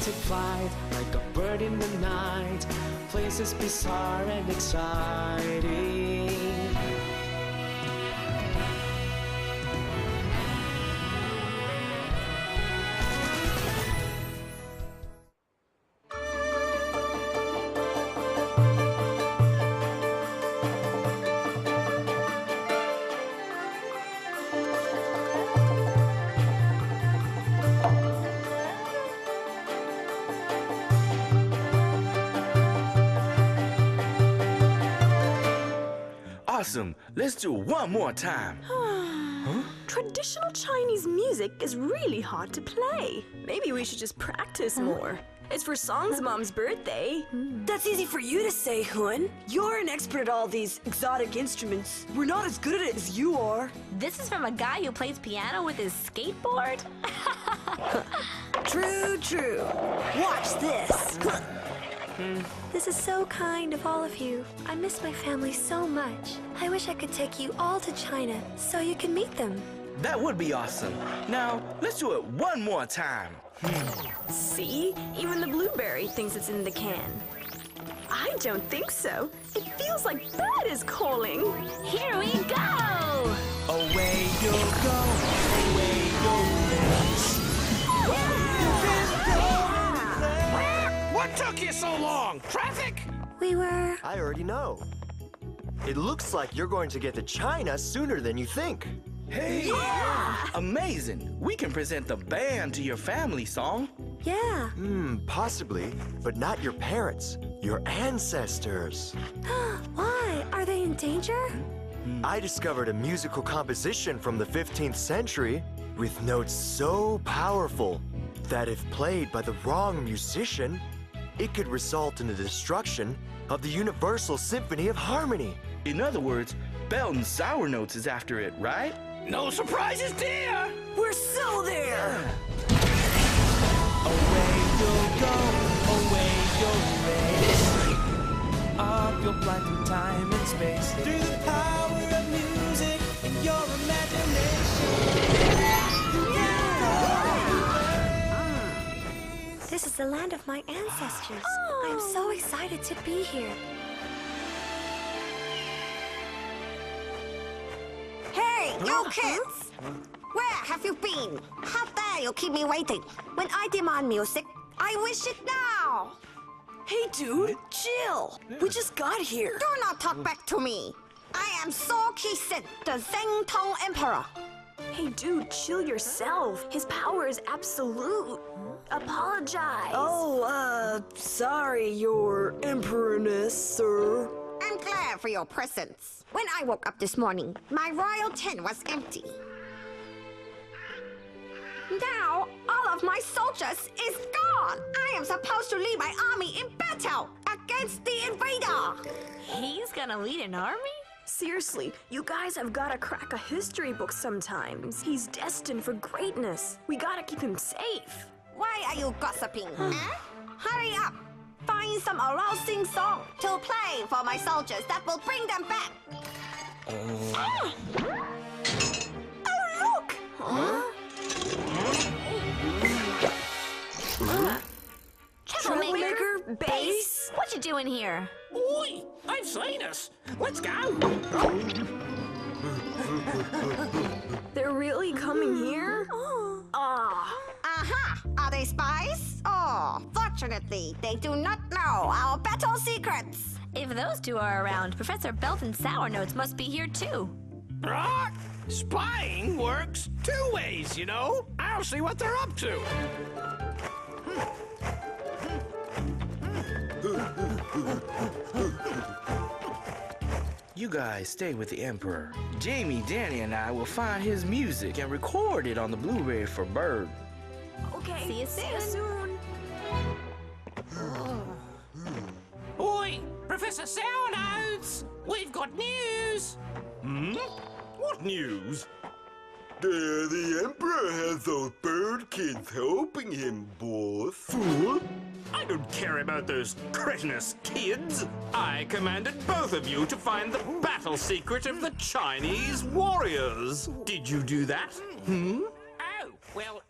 take flight like a bird in the night. Places bizarre and exciting. Awesome. Let's do it one more time. Huh? Traditional Chinese music is really hard to play. Maybe we should just practice more. It's for Song's mom's birthday. That's easy for you to say, Hun. You're an expert at all these exotic instruments. We're not as good at it as you are. This is from a guy who plays piano with his skateboard? True, true. Watch this. This is so kind of all of you. I miss my family so much. I wish I could take you all to China so you can meet them. That would be awesome. Now, let's do it one more time. See? Even the blueberry thinks it's in the can. I don't think so. It feels like Bird is calling. Here we go! Away you'll go, away you'll race. What took you so long? Traffic? I already know. It looks like you're going to get to China sooner than you think. Hey! Yeah! Amazing! We can present the band to your family, Song. Yeah. Possibly, but not your parents. Your ancestors. Why? Are they in danger? I discovered a musical composition from the 15th century with notes so powerful that if played by the wrong musician, it could result in the destruction of the Universal Symphony of Harmony. In other words, Belt and Sour Notes is after it, right? No surprises, dear! We're so there! Away you'll go, away you'll race. Up you'll fly through time and space. Through the power of music and your imagination. This is the land of my ancestors. I am so excited to be here. Hey, you kids! Where have you been? How dare you keep me waiting? When I demand music, I wish it now! Hey, dude, chill. We just got here. Do not talk back to me. I am Squawlky, the Zeng Tong Emperor. Hey, dude, chill yourself. His power is absolute. Apologize. Oh, sorry, your emperorness, sir. I'm glad for your presence. When I woke up this morning, my royal tent was empty. Now, all of my soldiers is gone. I am supposed to lead my army in battle against the invader. He's gonna lead an army? Seriously, you guys have gotta crack a history book sometimes. He's destined for greatness. We gotta keep him safe. Why are you gossiping? Hurry up! Find some arousing song to play for my soldiers that will bring them back. Oh, look! Troublemaker? Base? What you doing here? Oi! I've seen us. Let's go. They're really coming here? Aha! Are they spies? Oh, fortunately, they do not know our battle secrets. If those two are around, Professor Belt and Sour Notes must be here too. Right? Spying works two ways, you know. I'll see what they're up to. You guys stay with the Emperor. Jamie, Danny, and I will find his music and record it on the Blu-ray for Bird. Okay, See you soon. Oi! Professor Sournotes! We've got news! What news? The Emperor has those bird kids helping him, boss. I don't care about those cretinous kids. I commanded both of you to find the battle secret of the Chinese warriors. Did you do that? Oh, well,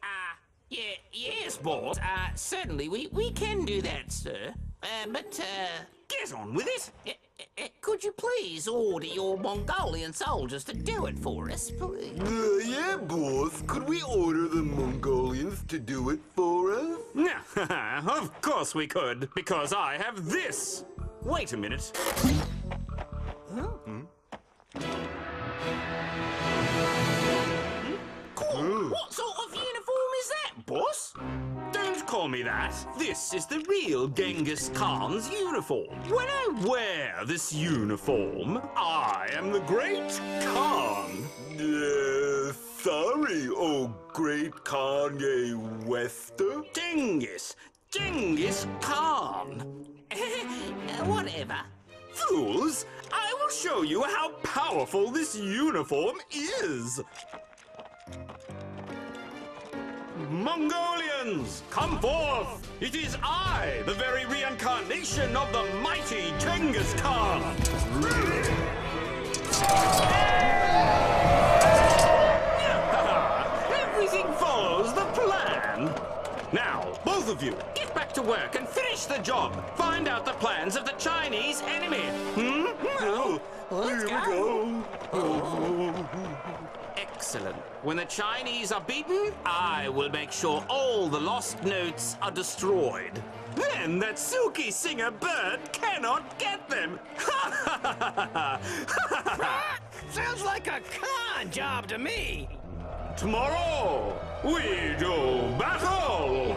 Yes, boss. Certainly, we can do that, sir. But, Get on with it! could you please order your Mongolian soldiers to do it for us, please? Yeah, boss. Could we order the Mongolians to do it for us? Of course we could, because I have this! Wait a minute. Cool. What sort of uniform is that, boss? Don't call me that. This is the real Genghis Khan's uniform. When I wear this uniform, I am the Great Khan. Sorry, oh great Kanye Wester. Genghis Khan. Whatever. Fools, I will show you how powerful this uniform is. Mongolians, come forth! It is I, the very reincarnation of the mighty Genghis Khan! Everything follows the plan. Now, both of you, get back to work and finish the job. Find out the plans of the Chinese enemy. Let's go. Excellent. When the Chinese are beaten, I will make sure all the lost notes are destroyed. Then that silky singer bird cannot get them. Sounds like a con job to me. Tomorrow, we do battle!